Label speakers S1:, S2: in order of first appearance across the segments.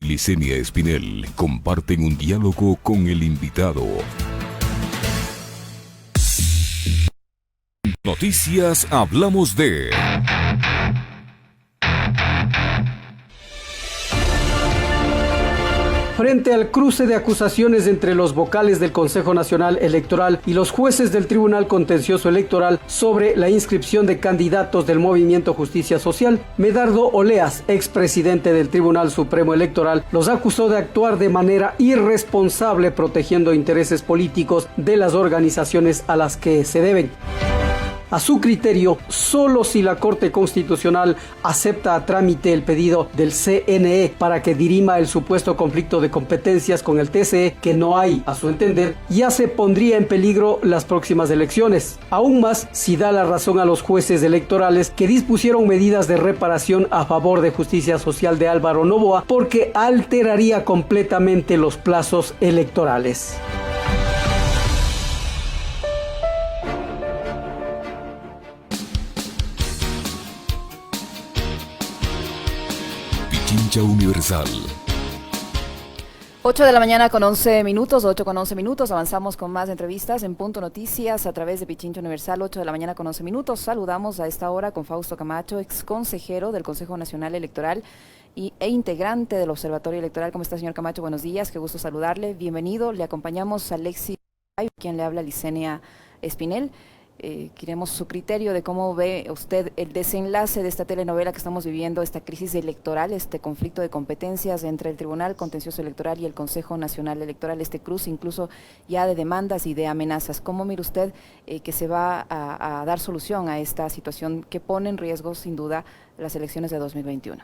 S1: Licenia Espinel comparten un diálogo con el invitado. Noticias Hablamos de...
S2: Frente al cruce de acusaciones entre los vocales del Consejo Nacional Electoral y los jueces del Tribunal Contencioso Electoral sobre la inscripción de candidatos del Movimiento Justicia Social, Medardo Oleas, expresidente del Tribunal Supremo Electoral, los acusó de actuar de manera irresponsable protegiendo intereses políticos de las organizaciones a las que se deben. A su criterio, solo si la Corte Constitucional acepta a trámite el pedido del CNE para que dirima el supuesto conflicto de competencias con el TCE, que no hay, a su entender, ya se pondría en peligro las próximas elecciones. Aún más si da la razón a los jueces electorales que dispusieron medidas de reparación a favor de Justicia Social de Álvaro Noboa, porque alteraría completamente los plazos electorales.
S1: Pichincha Universal.
S3: 8 de la mañana con 11 minutos, 8 con 11 minutos, avanzamos con más entrevistas en Punto Noticias a través de Pichincha Universal, 8 de la mañana con 11 minutos. Saludamos a esta hora con Fausto Camacho, ex consejero del Consejo Nacional Electoral e integrante del Observatorio Electoral. ¿Cómo está, señor Camacho? Buenos días, qué gusto saludarle, bienvenido. Le acompañamos a Alexis, quien le habla, Licenia Espinel. Queremos su criterio de cómo ve usted el desenlace de esta telenovela que estamos viviendo, esta crisis electoral, este conflicto de competencias entre el Tribunal Contencioso Electoral y el Consejo Nacional Electoral, este cruce incluso ya de demandas y de amenazas. ¿Cómo mira usted que se va a dar solución a esta situación que pone en riesgo sin duda las elecciones de 2021?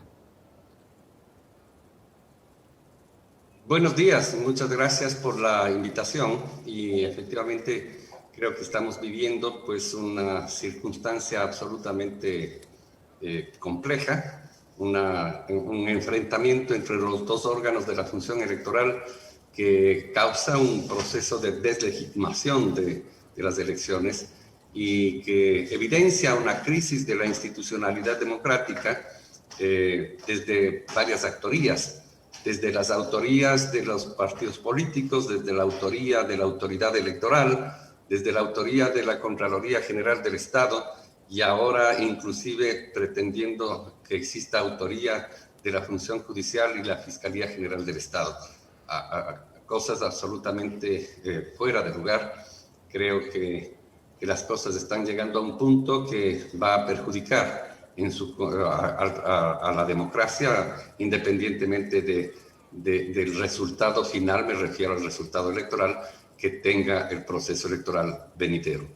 S4: Buenos días, muchas gracias por la invitación y efectivamente creo que estamos viviendo pues una circunstancia absolutamente compleja, un enfrentamiento entre los dos órganos de la función electoral que causa un proceso de deslegitimación de las elecciones y que evidencia una crisis de la institucionalidad democrática desde varias autorías, desde las autorías de los partidos políticos, desde la autoría de la autoridad electoral, desde la autoría de la Contraloría General del Estado y ahora inclusive pretendiendo que exista autoría de la Función Judicial y la Fiscalía General del Estado. Cosas absolutamente fuera de lugar. Creo que las cosas están llegando a un punto que va a perjudicar a la democracia independientemente del resultado final, me refiero al resultado electoral, que tenga el proceso electoral venidero.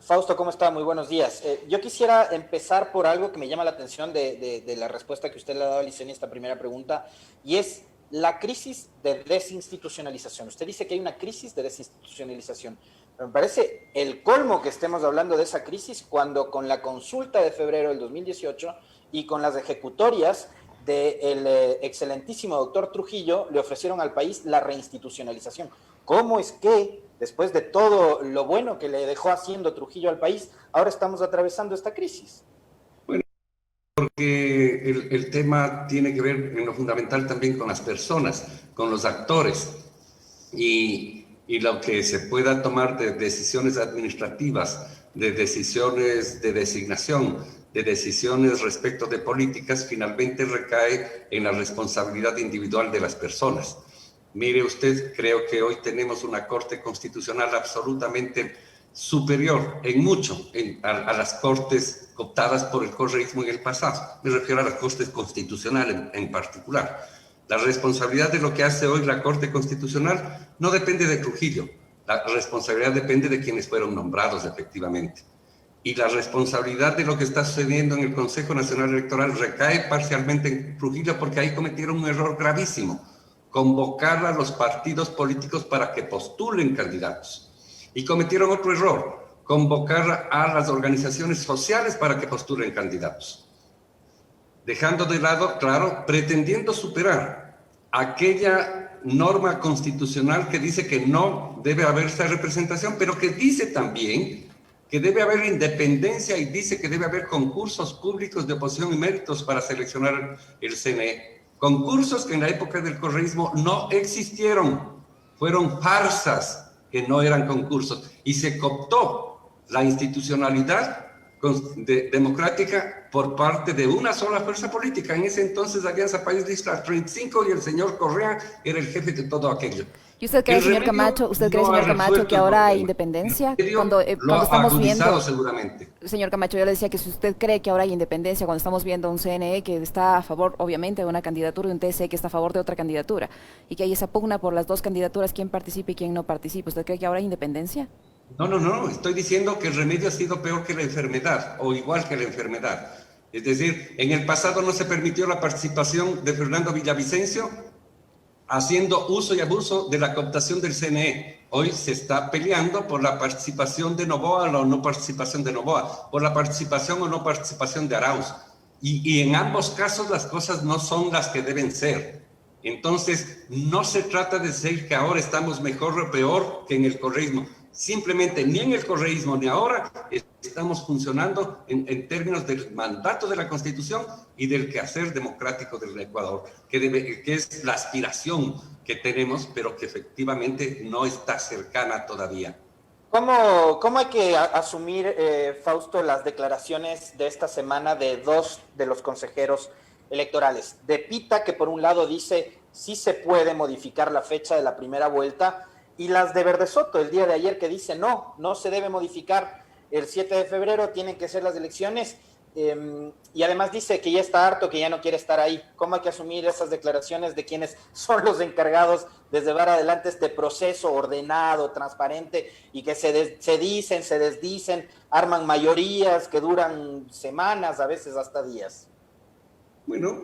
S5: Fausto, ¿cómo está? Muy buenos días. Yo quisiera empezar por algo que me llama la atención de la respuesta que usted le ha dado a Licenia a esta primera pregunta, y es la crisis de desinstitucionalización. Usted dice que hay una crisis de desinstitucionalización. Me parece el colmo que estemos hablando de esa crisis cuando con la consulta de febrero del 2018 y con las ejecutorias del excelentísimo doctor Trujillo le ofrecieron al país la reinstitucionalización. ¿Cómo es que, después de todo lo bueno que le dejó haciendo Trujillo al país, ahora estamos atravesando esta crisis?
S4: Bueno, porque el tema tiene que ver en lo fundamental también con las personas, con los actores, y lo que se pueda tomar de decisiones administrativas, de decisiones de designación, de decisiones respecto de políticas, finalmente recae en la responsabilidad individual de las personas. Mire usted, creo que hoy tenemos una Corte Constitucional absolutamente superior en mucho a las cortes cooptadas por el correísmo en el pasado. Me refiero a la Corte Constitucional en particular. La responsabilidad de lo que hace hoy la Corte Constitucional no depende de Trujillo. La responsabilidad depende de quienes fueron nombrados efectivamente. Y la responsabilidad de lo que está sucediendo en el Consejo Nacional Electoral recae parcialmente en Trujillo porque ahí cometieron un error gravísimo: convocar a los partidos políticos para que postulen candidatos. Y cometieron otro error: convocar a las organizaciones sociales para que postulen candidatos. Dejando de lado, claro, pretendiendo superar aquella norma constitucional que dice que no debe haber esa representación, pero que dice también que debe haber independencia y dice que debe haber concursos públicos de oposición y méritos para seleccionar el CNE. Concursos que en la época del correísmo no existieron, fueron farsas que no eran concursos, y se cooptó la institucionalidad democrática por parte de una sola fuerza política. En ese entonces, Alianza País de Isla 35, y el señor Correa era el jefe de todo aquello.
S3: ¿Y usted cree, señor Camacho, que ahora hay independencia? Cuando estamos viendo,
S4: seguramente.
S3: Señor Camacho, yo le decía que si usted cree que ahora hay independencia, cuando estamos viendo un CNE que está a favor, obviamente, de una candidatura, y un TSE que está a favor de otra candidatura, y que hay esa pugna por las dos candidaturas, quién participa y quién no participa, ¿usted cree que ahora hay independencia?
S4: No, estoy diciendo que el remedio ha sido peor que la enfermedad, o igual que la enfermedad. Es decir, en el pasado no se permitió la participación de Fernando Villavicencio, haciendo uso y abuso de la cooptación del CNE. Hoy se está peleando por la participación de Noboa o no participación de Noboa, por la participación o no participación de Arauz. Y en ambos casos las cosas no son las que deben ser. Entonces, no se trata de decir que ahora estamos mejor o peor que en el correísmo. Simplemente ni en el correísmo ni ahora estamos funcionando en términos del mandato de la Constitución y del quehacer democrático del Ecuador, que es la aspiración que tenemos, pero que efectivamente no está cercana todavía.
S5: ¿Cómo hay que asumir, Fausto, las declaraciones de esta semana de dos de los consejeros electorales? De Pita, que por un lado dice sí se puede modificar la fecha de la primera vuelta, y las de Verde Soto el día de ayer, que dice no se debe modificar el 7 de febrero, tienen que ser las elecciones, y además dice que ya está harto, que ya no quiere estar ahí. ¿Cómo hay que asumir esas declaraciones de quienes son los encargados de llevar adelante este proceso ordenado, transparente, y que se dicen, se desdicen, arman mayorías que duran semanas, a veces hasta días?
S4: Bueno,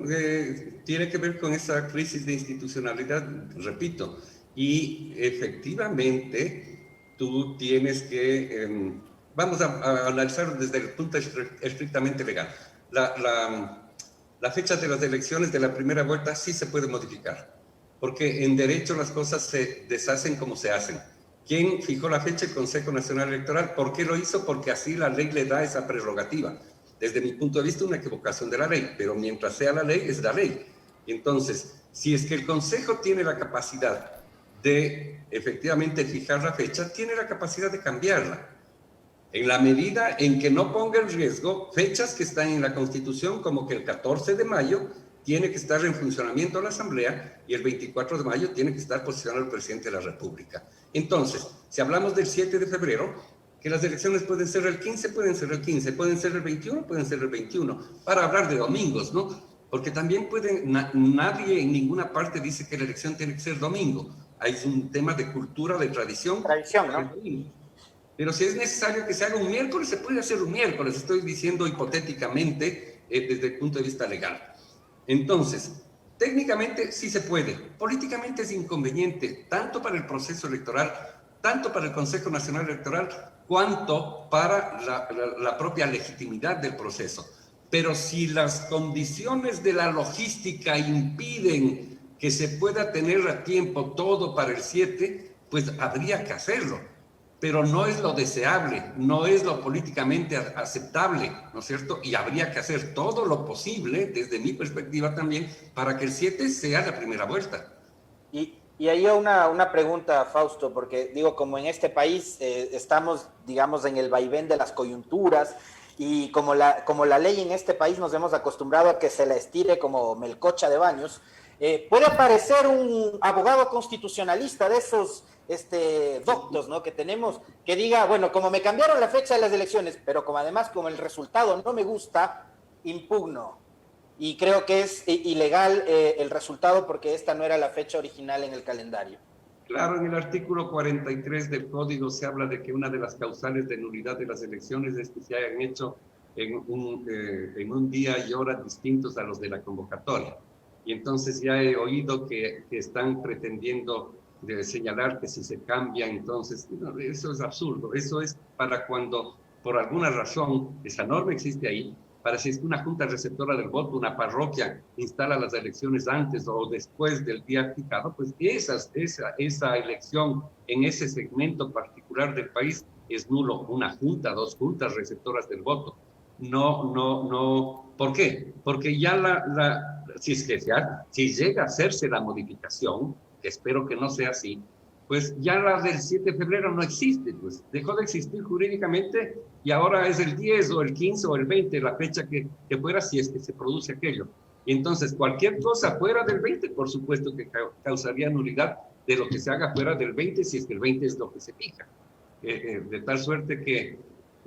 S4: tiene que ver con esa crisis de institucionalidad, repito. Y efectivamente, tú tienes que, vamos a analizar desde el punto estrictamente legal. La fecha de las elecciones de la primera vuelta sí se puede modificar, porque en derecho las cosas se deshacen como se hacen. ¿Quién fijó la fecha? El Consejo Nacional Electoral. ¿Por qué lo hizo? Porque así la ley le da esa prerrogativa. Desde mi punto de vista, una equivocación de la ley, pero mientras sea la ley, es la ley. Entonces, si es que el Consejo tiene la capacidad de efectivamente fijar la fecha, tiene la capacidad de cambiarla, en la medida en que no ponga en riesgo fechas que están en la Constitución, como que el 14 de mayo tiene que estar en funcionamiento la Asamblea y el 24 de mayo tiene que estar posicionado el presidente de la República. Entonces, si hablamos del 7 de febrero, que las elecciones pueden ser el 15, pueden ser el 15, pueden ser el 21, pueden ser el 21, para hablar de domingos, ¿no? Porque también nadie en ninguna parte dice que la elección tiene que ser domingo. Hay un tema de cultura, de tradición.
S5: Tradición, ¿no?
S4: Pero si es necesario que se haga un miércoles, se puede hacer un miércoles. Estoy diciendo hipotéticamente desde el punto de vista legal. Entonces, técnicamente sí se puede. Políticamente es inconveniente, tanto para el proceso electoral, tanto para el Consejo Nacional Electoral, cuanto para la propia legitimidad del proceso. Pero si las condiciones de la logística impiden que se pueda tener a tiempo todo para el 7, pues habría que hacerlo. Pero no es lo deseable, no es lo políticamente aceptable, ¿no es cierto? Y habría que hacer todo lo posible, desde mi perspectiva también, para que el 7 sea la primera vuelta.
S5: Y ahí una pregunta, Fausto, porque digo, como en este país estamos, digamos, en el vaivén de las coyunturas, y como la ley en este país nos hemos acostumbrado a que se la estire como melcocha de baños, puede aparecer un abogado constitucionalista de esos doctos, ¿no?, que tenemos, que diga, bueno, como me cambiaron la fecha de las elecciones, pero como el resultado no me gusta, impugno. Y creo que es ilegal el resultado porque esta no era la fecha original en el calendario.
S4: Claro, en el artículo 43 del Código se habla de que una de las causales de nulidad de las elecciones es que se hayan hecho en un día y hora distintos a los de la convocatoria. Y entonces ya he oído que están pretendiendo señalar que si se cambia, entonces, no, eso es absurdo. Eso es para cuando, por alguna razón, esa norma existe ahí, para si es que una junta receptora del voto, una parroquia, instala las elecciones antes o después del día fijado, pues esa elección en ese segmento particular del país es nulo. Una junta, dos juntas receptoras del voto. No ¿Por qué? Porque ya si llega a hacerse la modificación, que espero que no sea así, pues ya la del 7 de febrero no existe, pues dejó de existir jurídicamente y ahora es el 10 o el 15 o el 20, la fecha que fuera, si es que se produce aquello. Y entonces cualquier cosa fuera del 20, por supuesto que causaría nulidad de lo que se haga fuera del 20, si es que el 20 es lo que se fija. De tal suerte que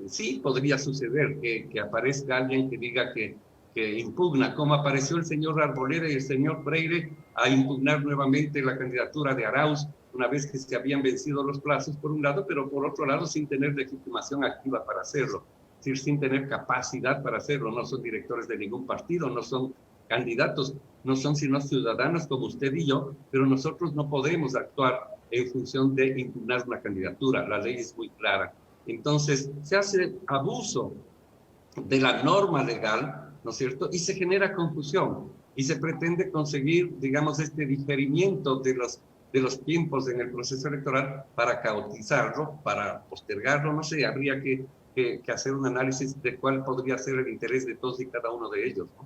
S4: sí podría suceder que aparezca alguien que diga que impugna, como apareció el señor Arboleda y el señor Freire a impugnar nuevamente la candidatura de Arauz, una vez que se habían vencido los plazos por un lado, pero por otro lado sin tener legitimación activa para hacerlo, es decir, sin tener capacidad para hacerlo. No son directores de ningún partido, no son candidatos, no son sino ciudadanos como usted y yo, pero nosotros no podemos actuar en función de impugnar una candidatura. La ley es muy clara. Entonces, se hace abuso de la norma legal, ¿no es cierto? Y se genera confusión y se pretende conseguir, digamos, este diferimiento de los tiempos en el proceso electoral para caotizarlo, para postergarlo, no sé, habría que hacer un análisis de cuál podría ser el interés de todos y cada uno de ellos, ¿no?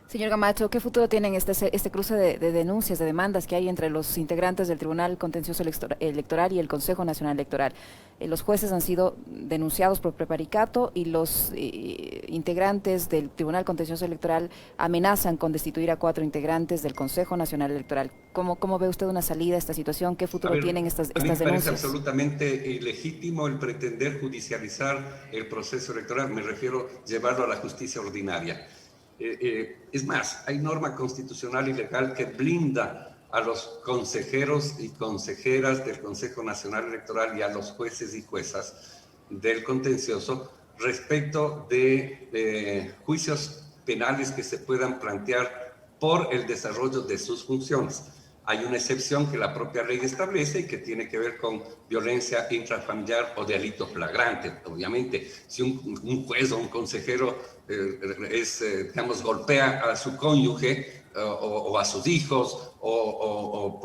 S3: Señor Camacho, ¿qué futuro tienen este cruce de denuncias, de demandas que hay entre los integrantes del Tribunal Contencioso Electoral y el Consejo Nacional Electoral? Los jueces han sido denunciados por prevaricato y los integrantes del Tribunal Contencioso Electoral amenazan con destituir a 4 integrantes del Consejo Nacional Electoral. ¿Cómo ve usted una salida a esta situación? ¿Qué futuro tienen estas denuncias?
S4: Me parece absolutamente ilegítimo el pretender judicializar el proceso electoral. Me refiero a llevarlo a la justicia ordinaria. Es más, hay norma constitucional y legal que blinda a los consejeros y consejeras del Consejo Nacional Electoral y a los jueces y juezas del contencioso respecto de juicios penales que se puedan plantear por el desarrollo de sus funciones. Hay una excepción que la propia ley establece y que tiene que ver con violencia intrafamiliar o delito flagrante. Obviamente, si un juez o un consejero digamos, golpea a su cónyuge o a sus hijos o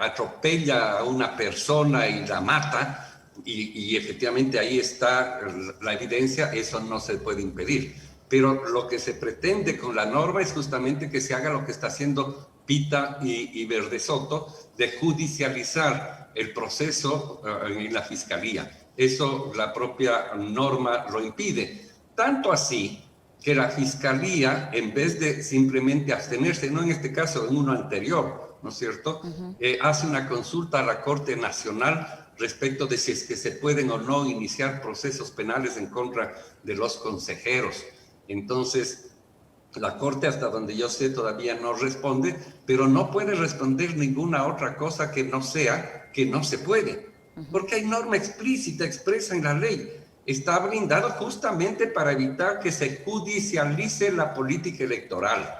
S4: atropella a una persona y la mata y efectivamente ahí está la evidencia, eso no se puede impedir. Pero lo que se pretende con la norma es justamente que se haga lo que está haciendo Pita y Verde Soto, de judicializar el proceso en la Fiscalía. Eso la propia norma lo impide. Tanto así que la Fiscalía, en vez de simplemente abstenerse, no en este caso, en uno anterior, ¿no es cierto?, hace una consulta a la Corte Nacional respecto de si es que se pueden o no iniciar procesos penales en contra de los consejeros. Entonces, la Corte, hasta donde yo sé, todavía no responde, pero no puede responder ninguna otra cosa que no sea que no se puede, porque hay norma explícita, expresa en la ley. Está blindado justamente para evitar que se judicialice la política electoral.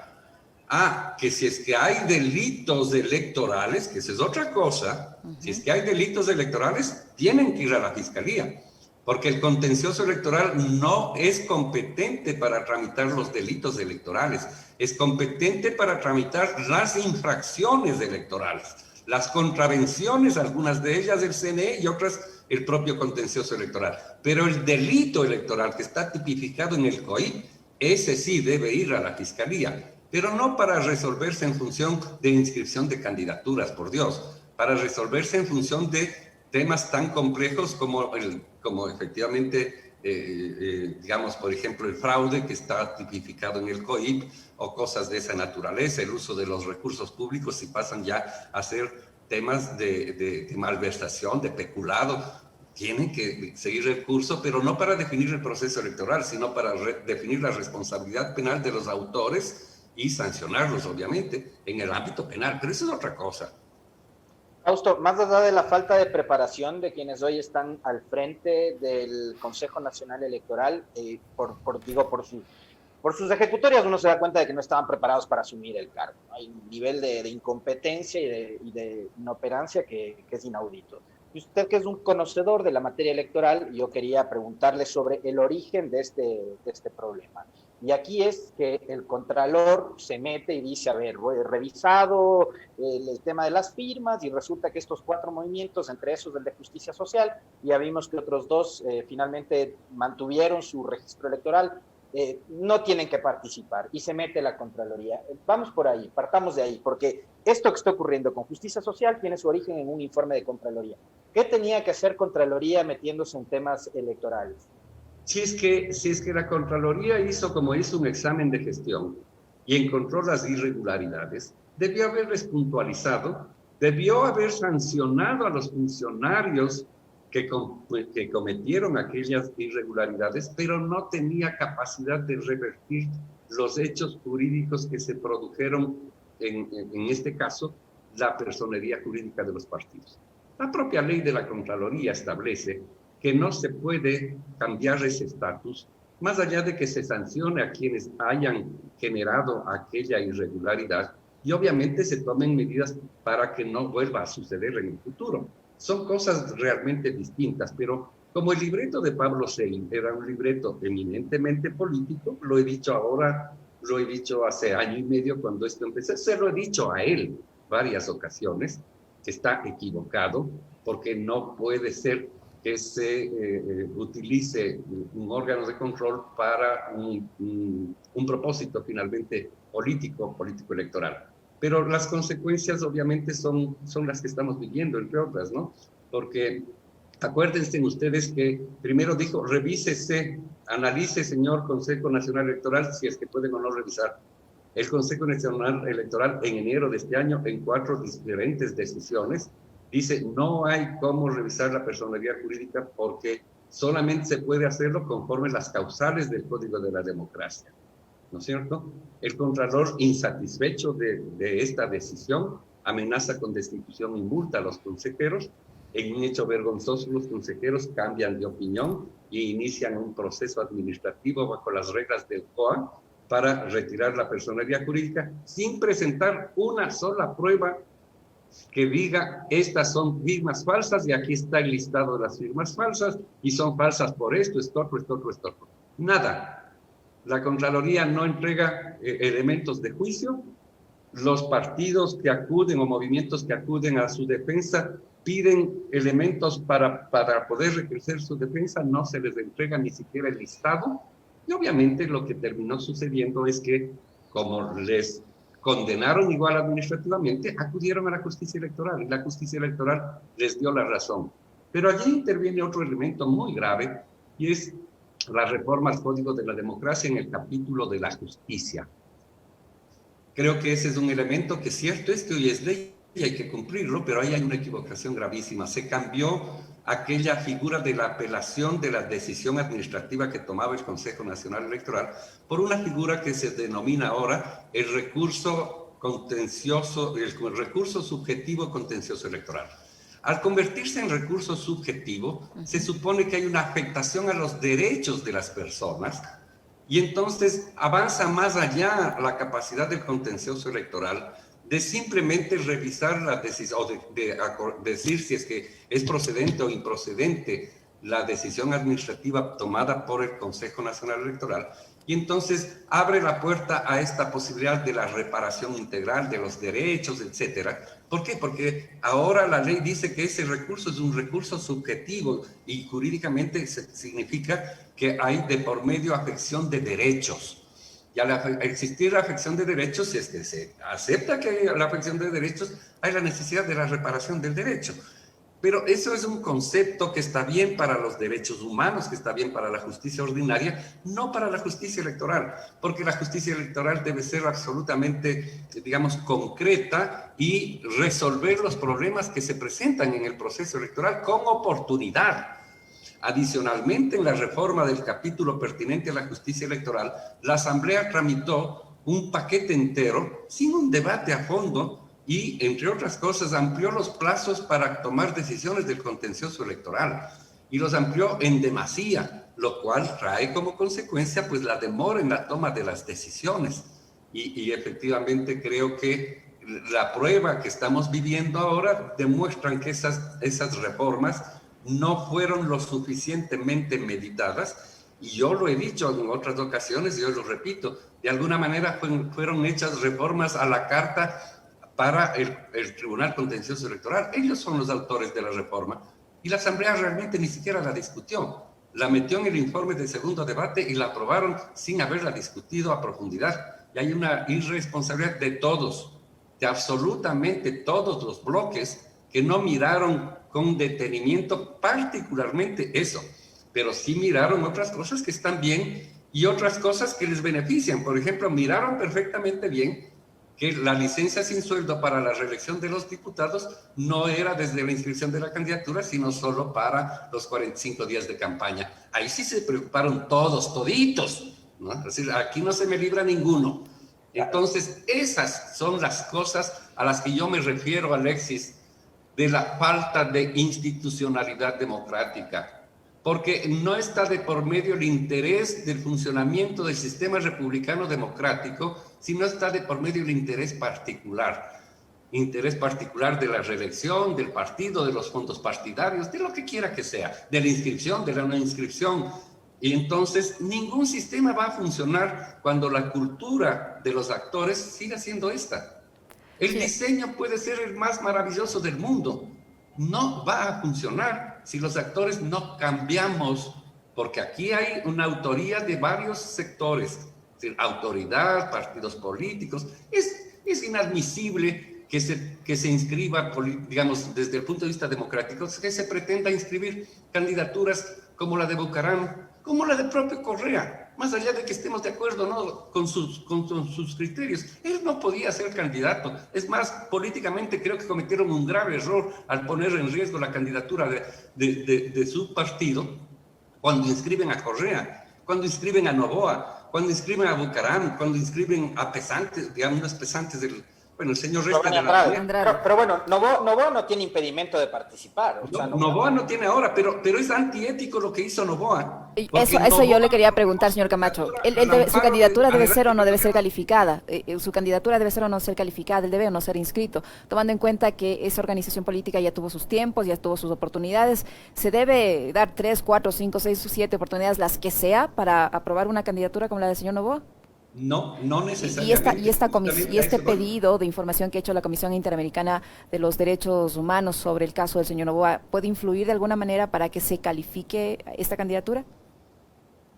S4: Que si es que hay delitos electorales, que esa es otra cosa, si es que hay delitos electorales, tienen que ir a la Fiscalía. Porque el contencioso electoral no es competente para tramitar los delitos electorales, es competente para tramitar las infracciones electorales, las contravenciones, algunas de ellas del CNE y otras el propio contencioso electoral. Pero el delito electoral que está tipificado en el COIP, ese sí debe ir a la Fiscalía, pero no para resolverse en función de inscripción de candidaturas, por Dios, para resolverse en función de temas tan complejos como efectivamente, digamos, por ejemplo, el fraude que está tipificado en el COIP o cosas de esa naturaleza, el uso de los recursos públicos y pasan ya a ser temas de malversación, de peculado. Tienen que seguir el curso, pero no para definir el proceso electoral, sino para definir la responsabilidad penal de los autores y sancionarlos, obviamente, en el ámbito penal. Pero eso es otra cosa.
S5: Fausto, más allá de la falta de preparación de quienes hoy están al frente del Consejo Nacional Electoral, por sus ejecutorias uno se da cuenta de que no estaban preparados para asumir el cargo. Hay un nivel de incompetencia y de inoperancia que es inaudito. Y usted, que es un conocedor de la materia electoral, yo quería preguntarle sobre el origen de este problema. Y aquí es que el Contralor se mete y dice, a ver, he revisado el tema de las firmas y resulta que estos 4 movimientos, entre esos el de Justicia Social, ya vimos que otros 2 finalmente mantuvieron su registro electoral. no tienen que participar y se mete la Contraloría. Vamos por ahí, partamos de ahí, porque esto que está ocurriendo con Justicia Social tiene su origen en un informe de Contraloría. ¿Qué tenía que hacer Contraloría metiéndose en temas electorales?
S4: Si es que la Contraloría hizo un examen de gestión y encontró las irregularidades, debió haberles puntualizado, debió haber sancionado a los funcionarios que cometieron aquellas irregularidades, pero no tenía capacidad de revertir los hechos jurídicos que se produjeron, en este caso, la personería jurídica de los partidos. La propia ley de la Contraloría establece que no se puede cambiar ese estatus, más allá de que se sancione a quienes hayan generado aquella irregularidad y obviamente se tomen medidas para que no vuelva a suceder en el futuro. Son cosas realmente distintas, pero como el libreto de Pablo Sey era un libreto eminentemente político, lo he dicho ahora, lo he dicho hace año y medio cuando esto empezó, se lo he dicho a él varias ocasiones, que está equivocado, porque no puede ser que se utilice un órgano de control para un propósito finalmente político-electoral. Pero las consecuencias obviamente son las que estamos viviendo, entre otras, ¿no? Porque acuérdense ustedes que primero dijo, revísese, analice, señor Consejo Nacional Electoral, si es que pueden o no revisar. El Consejo Nacional Electoral en enero de este año, en 4 diferentes decisiones, dice, no hay cómo revisar la personería jurídica porque solamente se puede hacerlo conforme las causales del Código de la Democracia, ¿no es cierto? El Contralor, insatisfecho de esta decisión, amenaza con destitución y multa a los consejeros. En un hecho vergonzoso, los consejeros cambian de opinión y inician un proceso administrativo bajo las reglas del COA para retirar la personería jurídica sin presentar una sola prueba que diga, estas son firmas falsas y aquí está el listado de las firmas falsas y son falsas por esto, esto, esto, esto, esto. Nada. La Contraloría no entrega elementos de juicio. Los partidos que acuden o movimientos que acuden a su defensa piden elementos para poder ejercer su defensa, no se les entrega ni siquiera el listado. Y obviamente lo que terminó sucediendo es que, como les condenaron igual administrativamente, acudieron a la justicia electoral y la justicia electoral les dio la razón. Pero allí interviene otro elemento muy grave y es la reforma al Código de la Democracia en el capítulo de la justicia. Creo que ese es un elemento que es cierto, es que hoy es ley y hay que cumplirlo, pero ahí hay una equivocación gravísima. Se cambió aquella figura de la apelación de la decisión administrativa que tomaba el Consejo Nacional Electoral por una figura que se denomina ahora el recurso contencioso, el recurso subjetivo contencioso electoral. Al convertirse en recurso subjetivo, se supone que hay una afectación a los derechos de las personas y entonces avanza más allá la capacidad del contencioso electoral de simplemente revisar la decisión, o de decir si es que es procedente o improcedente la decisión administrativa tomada por el Consejo Nacional Electoral, y entonces abre la puerta a esta posibilidad de la reparación integral de los derechos, etcétera. ¿Por qué? Porque ahora la ley dice que ese recurso es un recurso subjetivo y jurídicamente significa que hay de por medio afección de derechos. Y al existir la afección de derechos, si es que se acepta que hay la afección de derechos, hay la necesidad de la reparación del derecho. Pero eso es un concepto que está bien para los derechos humanos, que está bien para la justicia ordinaria, no para la justicia electoral, porque la justicia electoral debe ser absolutamente, digamos, concreta y resolver los problemas que se presentan en el proceso electoral con oportunidad. Adicionalmente, en la reforma del capítulo pertinente a la justicia electoral, la Asamblea tramitó un paquete entero sin un debate a fondo y, entre otras cosas, amplió los plazos para tomar decisiones del contencioso electoral y los amplió en demasía, lo cual trae como consecuencia pues la demora en la toma de las decisiones. Y efectivamente creo que la prueba que estamos viviendo ahora demuestran que esas reformas no fueron lo suficientemente meditadas, y yo lo he dicho en otras ocasiones y yo lo repito, de alguna manera fueron hechas reformas a la carta para el Tribunal Contencioso Electoral. Ellos son los autores de la reforma y la Asamblea realmente ni siquiera la discutió. la metió en el informe del segundo debate y la aprobaron sin haberla discutido a profundidad. Y hay una irresponsabilidad de todos, de absolutamente todos los bloques, que no miraron con detenimiento particularmente eso, pero sí miraron otras cosas que están bien y otras cosas que les benefician. Por ejemplo, miraron perfectamente bien que la licencia sin sueldo para la reelección de los diputados no era desde la inscripción de la candidatura, sino solo para los 45 días de campaña. Ahí sí se preocuparon todos, toditos, ¿no? Es decir, aquí no se me libra ninguno. Entonces, esas son las cosas a las que yo me refiero, Alexis, de la falta de institucionalidad democrática. Porque no está de por medio el interés del funcionamiento del sistema republicano democrático, sino está de por medio el interés particular de la reelección, del partido, de los fondos partidarios, de lo que quiera que sea, de la inscripción, de la no inscripción. Y entonces ningún sistema va a funcionar cuando la cultura de los actores siga siendo esta. El diseño puede ser el más maravilloso del mundo, no va a funcionar si los actores no cambiamos, porque aquí hay una autoría de varios sectores, es decir, autoridad, partidos políticos. Es inadmisible que se inscriba, digamos, desde el punto de vista democrático, que se pretenda inscribir candidaturas como la de Bucaram, como la del propio Correa, más allá de que estemos de acuerdo, ¿no?, con sus criterios. Él no podía ser candidato. Es más, políticamente creo que cometieron un grave error al poner en riesgo la candidatura de su partido cuando inscriben a Correa, cuando inscriben a Noboa, cuando inscriben a Bucaram, cuando inscriben a pesantes, digamos, unos pesantes del... Bueno, el señor Resta de la...
S5: Pero bueno, Noboa no tiene impedimento de participar. O sea,
S4: Noboa no tiene ahora, pero es antiético lo que hizo Noboa.
S3: Eso yo le quería preguntar, señor Camacho. ¿Su candidatura debe ser o no debe ser calificada? ¿Su candidatura debe ser o no ser calificada? ¿Él debe o no ser inscrito? Tomando en cuenta que esa organización política ya tuvo sus tiempos, ya tuvo sus oportunidades, ¿se debe dar 3, 4, 5, 6, 7 oportunidades, las que sea, para aprobar una candidatura como la del señor Noboa?
S4: No necesariamente.
S3: Y este pedido de información que ha hecho la Comisión Interamericana de los Derechos Humanos sobre el caso del señor Noboa, ¿puede influir de alguna manera para que se califique esta candidatura?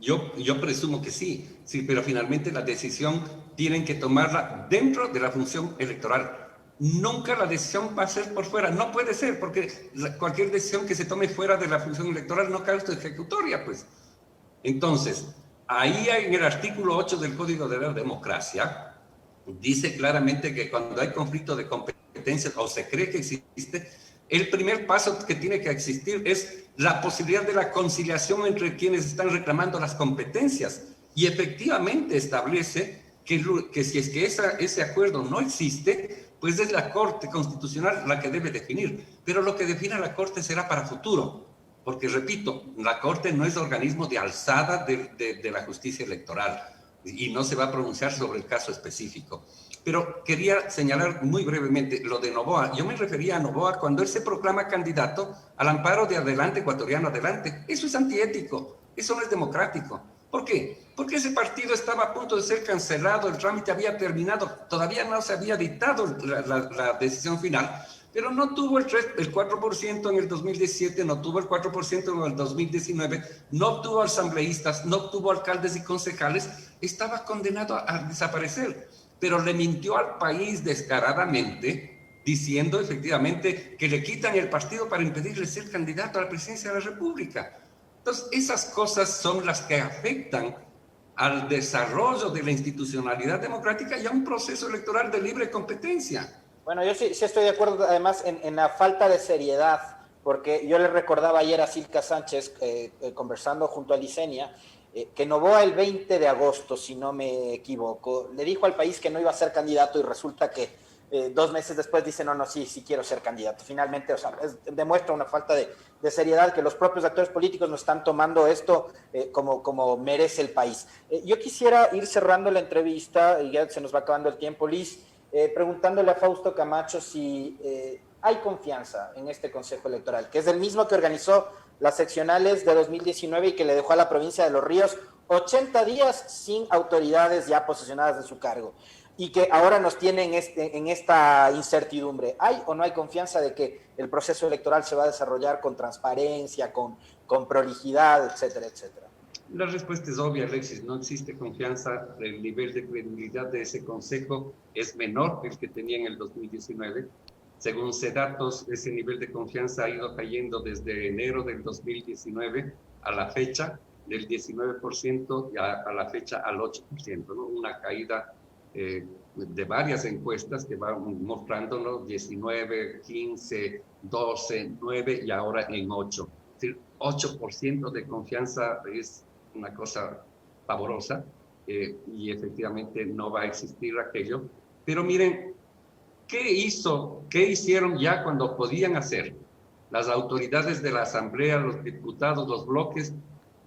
S4: Yo presumo que sí, pero finalmente la decisión tienen que tomarla dentro de la función electoral. Nunca la decisión va a ser por fuera, no puede ser, porque cualquier decisión que se tome fuera de la función electoral no causa ejecutoria, pues. Entonces, ahí en el artículo 8 del Código de la Democracia, dice claramente que cuando hay conflicto de competencias o se cree que existe, el primer paso que tiene que existir es la posibilidad de la conciliación entre quienes están reclamando las competencias. Y efectivamente establece que si es que ese acuerdo no existe, pues es la Corte Constitucional la que debe definir. Pero lo que defina la Corte será para futuro. Porque, repito, la Corte no es organismo de alzada de la justicia electoral y no se va a pronunciar sobre el caso específico. Pero quería señalar muy brevemente lo de Noboa. Yo me refería a Noboa cuando él se proclama candidato al amparo de Adelante Ecuatoriano Adelante. Eso es antiético, eso no es democrático. ¿Por qué? Porque ese partido estaba a punto de ser cancelado, el trámite había terminado, todavía no se había dictado la decisión final. Pero no tuvo el 4% en el 2017, no tuvo el 4% en el 2019, no obtuvo asambleístas, no obtuvo alcaldes y concejales, estaba condenado a desaparecer. Pero le mintió al país descaradamente, diciendo efectivamente que le quitan el partido para impedirle ser candidato a la presidencia de la República. Entonces, esas cosas son las que afectan al desarrollo de la institucionalidad democrática y a un proceso electoral de libre competencia.
S5: Bueno, yo sí estoy de acuerdo además en la falta de seriedad, porque yo le recordaba ayer a Silka Sánchez, conversando junto a Licenia, que Noboa el 20 de agosto, si no me equivoco, le dijo al país que no iba a ser candidato y resulta que 2 meses después dice, no, sí quiero ser candidato. Finalmente, o sea, demuestra una falta de seriedad, que los propios actores políticos no están tomando esto como merece el país. Yo quisiera ir cerrando la entrevista, y ya se nos va acabando el tiempo, Liz, preguntándole a Fausto Camacho si hay confianza en este Consejo Electoral, que es el mismo que organizó las seccionales de 2019 y que le dejó a la provincia de Los Ríos 80 días sin autoridades ya posesionadas de su cargo. y que ahora nos tienen en esta incertidumbre. ¿Hay o no hay confianza de que el proceso electoral se va a desarrollar con transparencia, con prolijidad, etcétera, etcétera?
S4: La respuesta es obvia, Alexis. No existe confianza. El nivel de credibilidad de ese consejo es menor que el que tenía en el 2019. Según CEDATOS, ese nivel de confianza ha ido cayendo desde enero del 2019 a la fecha del 19% y a la fecha al 8%, ¿no? Una caída de varias encuestas que van mostrándonos 19, 15, 12, 9 y ahora en 8. Es decir, 8% de confianza es una cosa pavorosa y efectivamente no va a existir aquello. Pero miren, ¿qué hicieron ya cuando podían hacer las autoridades de la Asamblea, los diputados, los bloques,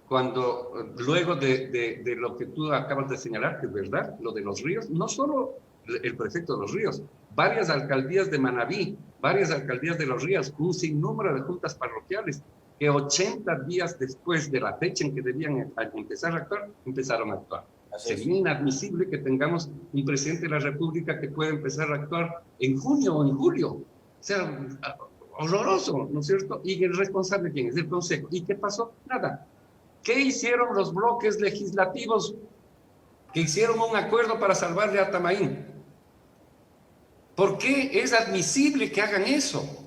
S4: cuando luego de lo que tú acabas de señalar, que es verdad, lo de los ríos, no solo el prefecto de los ríos, varias alcaldías de Manabí, varias alcaldías de los ríos, un sinnúmero de juntas parroquiales, que 80 días después de la fecha en que debían empezar a actuar, empezaron a actuar. Sería inadmisible que tengamos un presidente de la República que pueda empezar a actuar en junio o en julio. O sea, horroroso, ¿no es cierto? ¿Y el responsable quién es? El Consejo. ¿Y qué pasó? Nada. ¿Qué hicieron los bloques legislativos que hicieron un acuerdo para salvarle a Tamaín? ¿Por qué es admisible que hagan eso?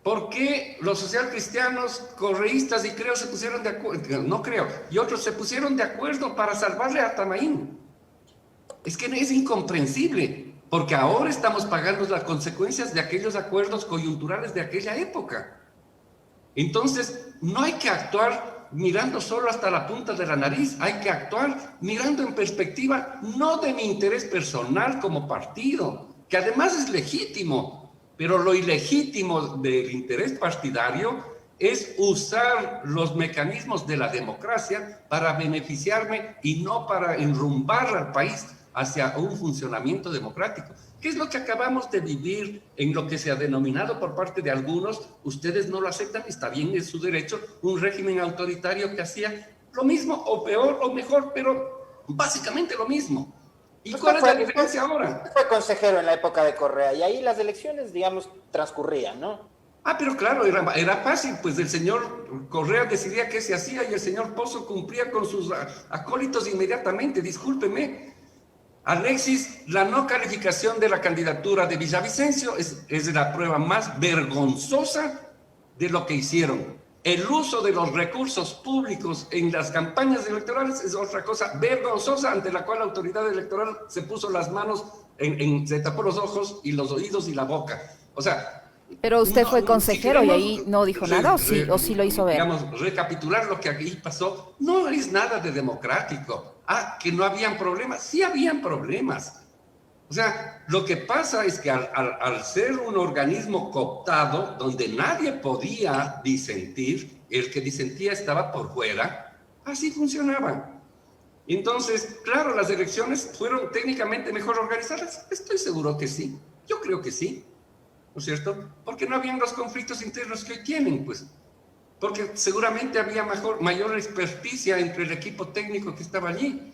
S4: ¿Por qué los socialcristianos, correístas y creo se pusieron de acuerdo? No creo. Y otros se pusieron de acuerdo para salvarle a Tamaín. Es que es incomprensible, porque ahora estamos pagando las consecuencias de aquellos acuerdos coyunturales de aquella época. Entonces, no hay que actuar mirando solo hasta la punta de la nariz, hay que actuar mirando en perspectiva no de mi interés personal como partido, que además es legítimo, pero lo ilegítimo del interés partidario es usar los mecanismos de la democracia para beneficiarme y no para enrumbar al país hacia un funcionamiento democrático. ¿Qué es lo que acabamos de vivir en lo que se ha denominado por parte de algunos? Ustedes no lo aceptan, está bien, es su derecho, un régimen autoritario que hacía lo mismo o peor o mejor, pero básicamente lo mismo. ¿Y cuál es la diferencia ahora?
S5: Fue consejero en la época de Correa y ahí las elecciones, digamos, transcurrían, ¿no?
S4: Ah, pero claro, era fácil, pues el señor Correa decidía qué se hacía y el señor Pozo cumplía con sus acólitos inmediatamente. Discúlpeme, Alexis, la no calificación de la candidatura de Villavicencio es la prueba más vergonzosa de lo que hicieron. El uso de los recursos públicos en las campañas electorales es otra cosa vergonzosa ante la cual la autoridad electoral se puso las manos, se tapó los ojos y los oídos y la boca. O sea...
S3: Pero usted fue consejero y ahí no dijo nada, ¿o sí lo hizo ver?
S4: Digamos, recapitular lo que aquí pasó, no es nada de democrático. Ah, que no habían problemas, sí habían problemas. O sea, lo que pasa es que al ser un organismo cooptado, donde nadie podía disentir, el que disentía estaba por fuera, así funcionaba. Entonces, claro, las elecciones fueron técnicamente mejor organizadas. Estoy seguro que sí, yo creo que sí, ¿no es cierto? Porque no habían los conflictos internos que hoy tienen, pues. Porque seguramente había mayor experticia entre el equipo técnico que estaba allí.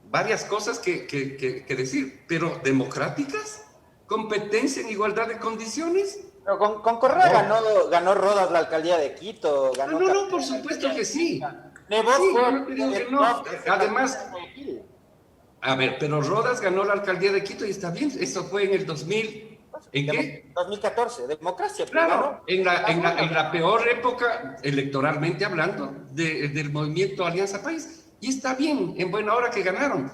S4: Varias cosas que decir, pero democráticas, competencia en igualdad de condiciones.
S5: Pero con Correa ganó Rodas la alcaldía de Quito.
S4: No, por supuesto que sí.
S5: No
S4: te digo que no. Además, a ver, pero Rodas ganó la alcaldía de Quito y está bien, eso fue en el 2000. ¿En qué?
S5: 2014, democracia.
S4: Claro, en la peor época, electoralmente hablando, del movimiento Alianza País. Y está bien, en buena hora que ganaron.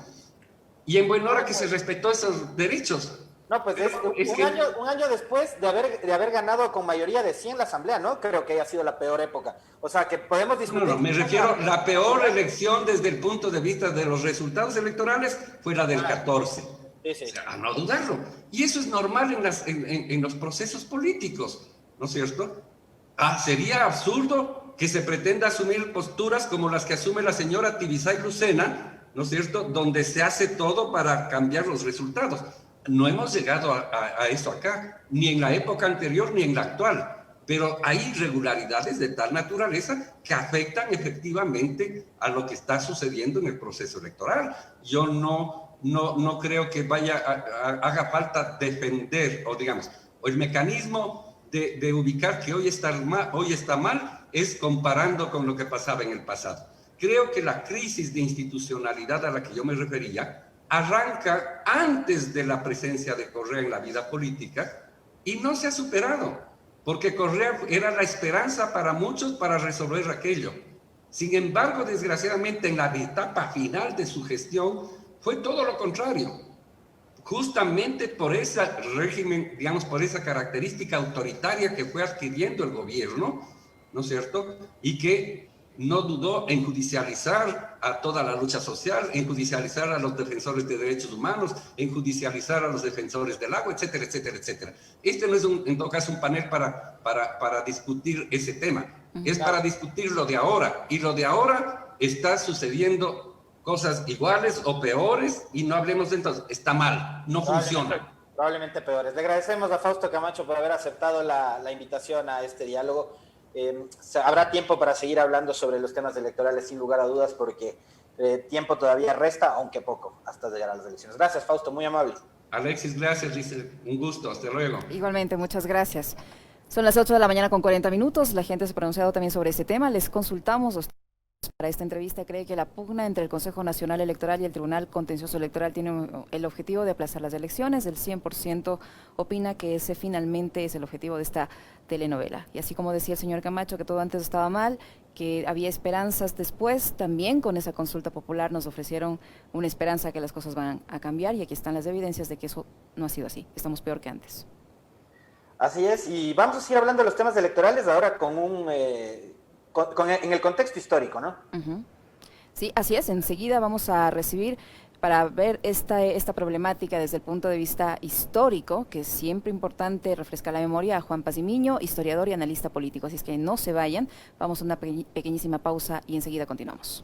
S4: Y en buena hora que se respetó esos derechos.
S5: No, pues un año después de haber ganado con mayoría de 100 la asamblea, ¿no? Creo que haya sido la peor época. O sea, que podemos discutir...
S4: No, me refiero a la peor elección desde el punto de vista de los resultados electorales fue la del 14. Sí. O sea, a no dudarlo. Y eso es normal en los procesos políticos, ¿no es cierto? Sería absurdo que se pretenda asumir posturas como las que asume la señora Tibisay Lucena, ¿no es cierto?, donde se hace todo para cambiar los resultados. No hemos llegado a eso acá, ni en la época anterior ni en la actual, pero hay irregularidades de tal naturaleza que afectan efectivamente a lo que está sucediendo en el proceso electoral. Yo no no creo que haga falta defender, o digamos, o el mecanismo de ubicar que hoy está mal es comparando con lo que pasaba en el pasado. Creo que la crisis de institucionalidad a la que yo me refería arranca antes de la presencia de Correa en la vida política y no se ha superado, porque Correa era la esperanza para muchos para resolver aquello. Sin embargo, desgraciadamente, en la etapa final de su gestión fue todo lo contrario. Justamente por ese régimen, digamos, por esa característica autoritaria que fue adquiriendo el gobierno, ¿no es cierto? Y que no dudó en judicializar a toda la lucha social, en judicializar a los defensores de derechos humanos, en judicializar a los defensores del agua, etcétera, etcétera, etcétera. Este no es, en todo caso, un panel para discutir ese tema. Es para discutir lo de ahora. Y lo de ahora está sucediendo cosas iguales o peores, y no hablemos de entonces, está mal, no funciona.
S5: Probablemente peores. Le agradecemos a Fausto Camacho por haber aceptado la invitación a este diálogo. Habrá tiempo para seguir hablando sobre los temas electorales, sin lugar a dudas, porque tiempo todavía resta, aunque poco, hasta llegar a las elecciones. Gracias, Fausto, muy amable.
S4: Alexis, gracias, dice, un gusto, hasta luego.
S3: Igualmente, muchas gracias. Son las 8 de la mañana con 40 minutos. La gente se ha pronunciado también sobre este tema. Les consultamos para esta entrevista. ¿Cree que la pugna entre el Consejo Nacional Electoral y el Tribunal Contencioso Electoral tiene el objetivo de aplazar las elecciones? El 100% opina que ese finalmente es el objetivo de esta telenovela. Y así como decía el señor Camacho, que todo antes estaba mal, que había esperanzas después, también con esa consulta popular nos ofrecieron una esperanza que las cosas van a cambiar, y aquí están las evidencias de que eso no ha sido así. Estamos peor que antes.
S5: Así es, y vamos a seguir hablando de los temas electorales ahora con en el contexto histórico, ¿no?
S3: Sí, así es. Enseguida vamos a recibir para ver esta problemática desde el punto de vista histórico, que es siempre importante refrescar la memoria, a Juan Pazimiño, historiador y analista político. Así es que no se vayan, vamos a una pequeñísima pausa y enseguida continuamos.